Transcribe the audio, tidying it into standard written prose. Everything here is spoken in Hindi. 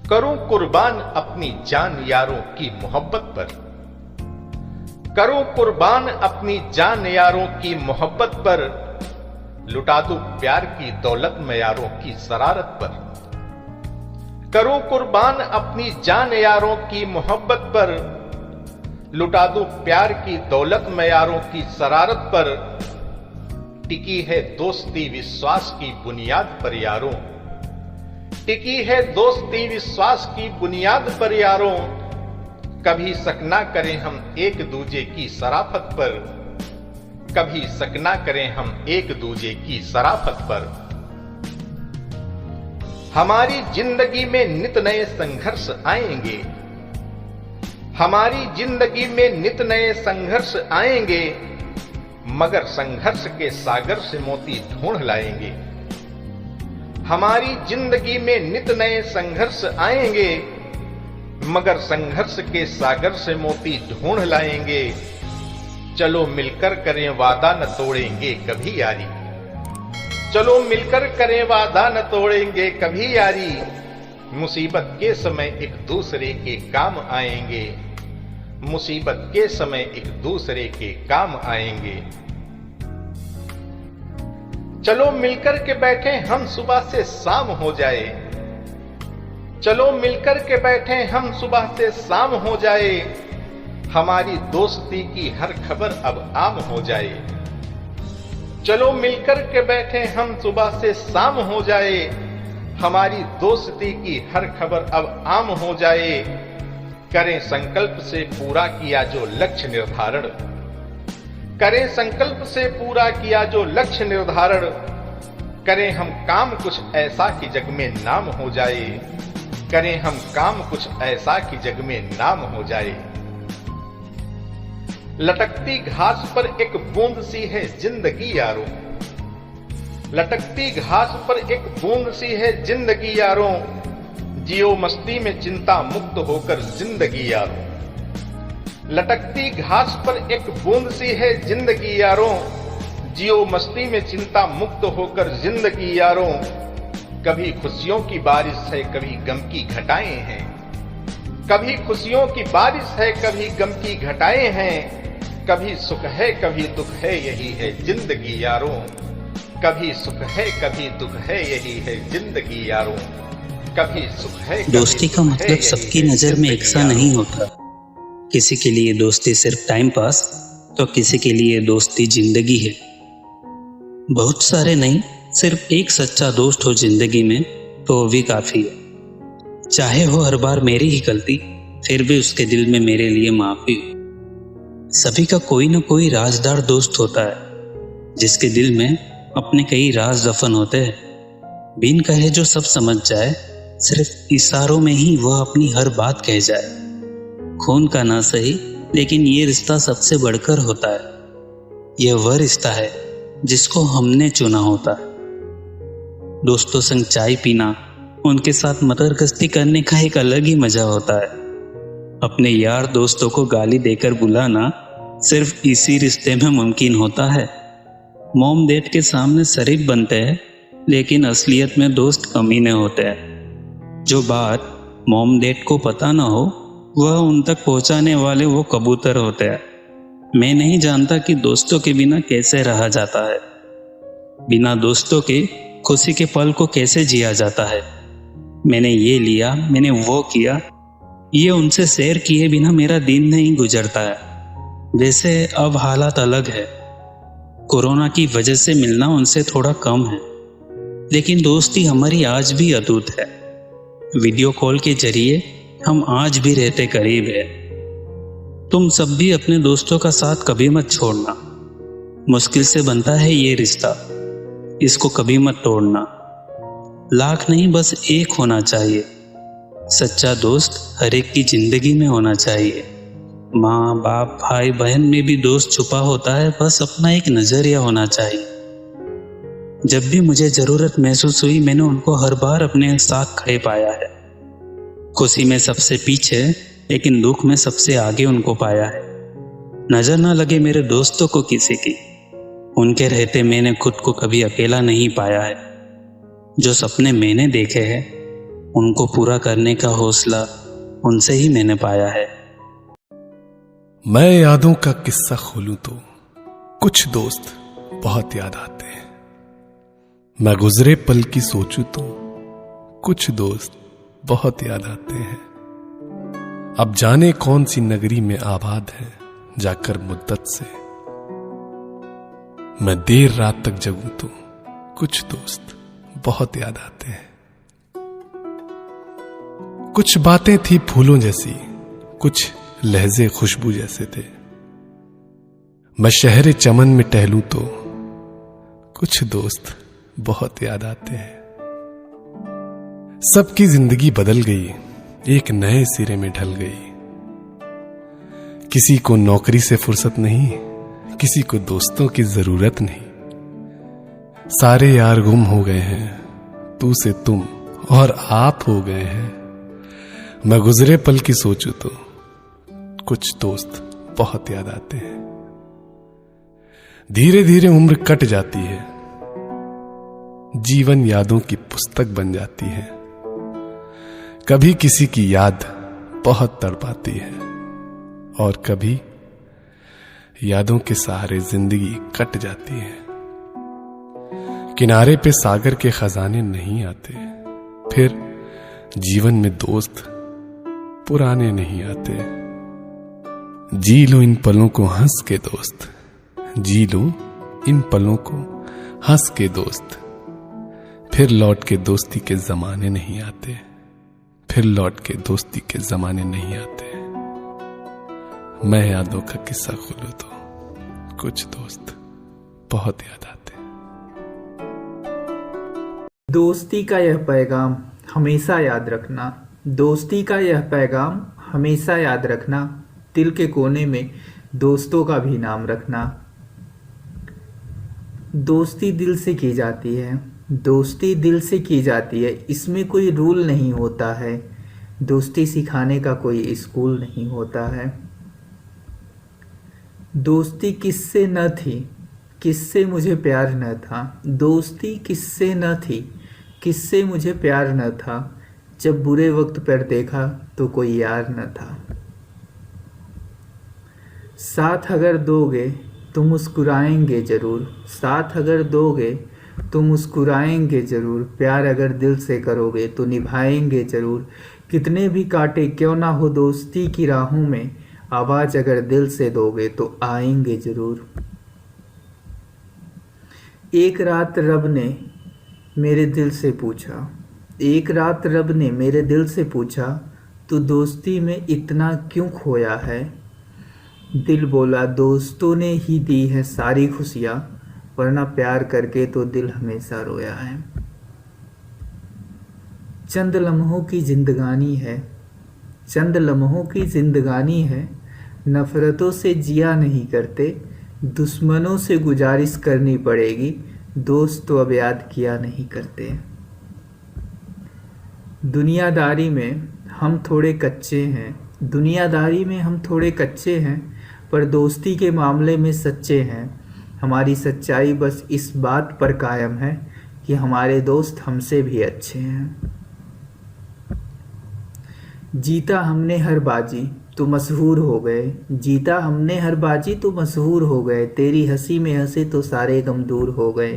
करूं कुर्बान अपनी जान यारों की मोहब्बत पर। करूं कुर्बान अपनी जान यारों की मोहब्बत पर। लुटा दूं प्यार की दौलत में यारों की शरारत पर। करूं कुर्बान अपनी जान यारों की मोहब्बत पर। लुटा दूं प्यार की दौलत में यारों की शरारत पर। टिकी है दोस्ती विश्वास की बुनियाद पर यारों। टिकी है दोस्ती विश्वास की बुनियाद पर यारों। कभी शक ना करें हम एक दूजे की शराफत पर। कभी शक ना करें हम एक दूजे की शराफत पर। हमारी जिंदगी में नित नए संघर्ष आएंगे। हमारी जिंदगी में नित नए संघर्ष आएंगे। मगर संघर्ष के सागर से मोती ढूंढ लाएंगे। हमारी जिंदगी में नित नए संघर्ष आएंगे। मगर संघर्ष के सागर से मोती ढूंढ लाएंगे। चलो मिलकर करें वादा न तोड़ेंगे कभी यारी। चलो मिलकर करें वादा न तोड़ेंगे कभी यारी। मुसीबत के समय एक दूसरे के काम आएंगे। मुसीबत के समय एक दूसरे के काम आएंगे। चलो मिलकर के बैठे हम सुबह से शाम हो जाए। चलो मिलकर के बैठे हम सुबह से शाम हो जाए। हमारी दोस्ती की हर खबर अब आम हो जाए। चलो मिलकर के बैठे हम सुबह से शाम हो जाए। हमारी दोस्ती की हर खबर अब आम हो जाए। करें संकल्प से पूरा किया जो लक्ष्य निर्धारण। करें संकल्प से पूरा किया जो लक्ष्य निर्धारण। करें हम काम कुछ ऐसा कि जग में नाम हो जाए। करें हम काम कुछ ऐसा कि जग में नाम हो जाए। लटकती घास पर एक बूंद सी है जिंदगी यारों। लटकती घास पर एक बूंद सी है जिंदगी यारों। जियो मस्ती में चिंता मुक्त होकर जिंदगी यारों। लटकती घास पर एक बूंद सी है जिंदगी यारों। जियो मस्ती में चिंता मुक्त होकर जिंदगी यारों। कभी खुशियों की बारिश है कभी गम की घटाएं हैं। कभी खुशियों की बारिश है कभी गम की घटाएं हैं। कभी सुख है कभी दुख है यही है जिंदगी यारों। कभी सुख है कभी दुख है यही है जिंदगी यारों। कभी सुख है दोस्ती का मतलब सबकी नजर में एक सा नहीं होता। किसी के लिए दोस्ती सिर्फ टाइम पास तो किसी के लिए दोस्ती जिंदगी है। बहुत सारे नहीं, सिर्फ एक सच्चा दोस्त हो जिंदगी में तो वो भी काफी है। चाहे हो हर बार मेरी ही गलती, फिर भी उसके दिल में मेरे लिए माफी हो। सभी का कोई ना कोई राजदार दोस्त होता है जिसके दिल में अपने कई राज दफन होते हैं। बिन कहे जो सब समझ जाए, सिर्फ इशारों में ही वह अपनी हर बात कह जाए। खून का ना सही लेकिन ये रिश्ता सबसे बढ़कर होता है। यह वह रिश्ता है जिसको हमने चुना होता है। दोस्तों संग चाय पीना, उनके साथ मटरगश्ती करने का एक अलग ही मजा होता है। अपने यार दोस्तों को गाली देकर बुलाना सिर्फ इसी रिश्ते में मुमकिन होता है। मॉम डैड के सामने शरीफ बनते हैं लेकिन असलियत में दोस्त कमीने होते हैं। जो बात मॉम डैड को पता ना हो वह उन तक पहुंचाने वाले वो कबूतर होते हैं। मैं नहीं जानता कि दोस्तों के बिना कैसे रहा जाता है। बिना दोस्तों के खुशी के पल को कैसे जिया जाता है। मैंने ये लिया, मैंने वो किया, ये उनसे शेयर किए बिना मेरा दिन नहीं गुजरता है। वैसे अब हालात अलग है। कोरोना की वजह से मिलना उनसे थोड़ा कम है, लेकिन दोस्ती हमारी आज भी अटूट है। वीडियो कॉल के जरिए हम आज भी रहते करीब है। तुम सब भी अपने दोस्तों का साथ कभी मत छोड़ना। मुश्किल से बनता है ये रिश्ता, इसको कभी मत तोड़ना। लाख नहीं बस एक होना चाहिए। सच्चा दोस्त हर एक की जिंदगी में होना चाहिए। माँ बाप भाई बहन में भी दोस्त छुपा होता है, बस अपना एक नजरिया होना चाहिए। जब भी मुझे जरूरत महसूस हुई मैंने उनको हर बार अपने साथ खड़े पाया है। खुशी में सबसे पीछे लेकिन दुख में सबसे आगे उनको पाया है। नजर ना लगे मेरे दोस्तों को किसी की, उनके रहते मैंने खुद को कभी अकेला नहीं पाया है। जो सपने मैंने देखे हैं उनको पूरा करने का हौसला उनसे ही मैंने पाया है। मैं यादों का किस्सा खोलूं तो कुछ दोस्त बहुत याद आते हैं। मैं गुजरे पल की सोचूं तो कुछ दोस्त बहुत याद आते हैं। अब जाने कौन सी नगरी में आबाद है जाकर मुद्दत से। मैं देर रात तक जगूं तो कुछ दोस्त बहुत याद आते हैं। कुछ बातें थी फूलों जैसी, कुछ लहजे खुशबू जैसे थे। मैं शहर चमन में टहलूं तो कुछ दोस्त बहुत याद आते हैं। सबकी जिंदगी बदल गई, एक नए सिरे में ढल गई। किसी को नौकरी से फुर्सत नहीं, किसी को दोस्तों की जरूरत नहीं। सारे यार गुम हो गए हैं, तू से तुम और आप हो गए हैं। मैं गुजरे पल की सोचूं तो कुछ दोस्त बहुत याद आते हैं। धीरे धीरे उम्र कट जाती है, जीवन यादों की पुस्तक बन जाती है। कभी किसी की याद बहुत तड़पाती है और कभी यादों के सहारे जिंदगी कट जाती है। किनारे पे सागर के खजाने नहीं आते, फिर जीवन में दोस्त पुराने नहीं आते। जी लो इन पलों को हंस के दोस्त, जी लो इन पलों को हंस के दोस्त। फिर लौट के दोस्ती के जमाने नहीं आते, फिर लौट के दोस्ती के जमाने नहीं आते। मैं यादों का किस्सा खोलूं तो कुछ दोस्त बहुत याद आते। दोस्ती का यह पैगाम हमेशा याद रखना, दोस्ती का यह पैगाम हमेशा याद रखना। दिल के कोने में दोस्तों का भी नाम रखना। दोस्ती दिल से की जाती है, दोस्ती दिल से की जाती है। इसमें कोई रूल नहीं होता है, दोस्ती सिखाने का कोई स्कूल नहीं होता है। दोस्ती किससे न थी, किससे मुझे प्यार न था। दोस्ती किससे न थी, किससे मुझे प्यार न था। जब बुरे वक्त पर देखा तो कोई यार न था। साथ अगर दोगे तो मुस्कुराएंगे ज़रूर, साथ अगर दोगे तो मुस्कुराएंगे ज़रूर। प्यार अगर दिल से करोगे तो निभाएंगे ज़रूर। कितने भी कांटे क्यों ना हो दोस्ती की राहों में, आवाज़ अगर दिल से दोगे तो आएंगे ज़रूर। एक रात रब ने मेरे दिल से पूछा, एक रात रब ने मेरे दिल से पूछा, तू दोस्ती में इतना क्यों खोया है। दिल बोला दोस्तों ने ही दी है सारी खुशियाँ, वरना प्यार करके तो दिल हमेशा रोया है। चंद लम्हों की जिंदगानी है, चंद लम्हों की जिंदगानी है। नफ़रतों से जिया नहीं करते, दुश्मनों से गुजारिश करनी पड़ेगी। दोस्त तो अब याद किया नहीं करते। दुनियादारी में हम थोड़े कच्चे हैं, दुनियादारी में हम थोड़े कच्चे हैं, पर दोस्ती के मामले में सच्चे हैं। हमारी सच्चाई बस इस बात पर कायम है कि हमारे दोस्त हमसे भी अच्छे हैं। जीता हमने हर बाजी तो मशहूर हो गए, जीता हमने हर बाजी तो मशहूर हो गए। तेरी हंसी में हंसे तो सारे गम दूर हो गए।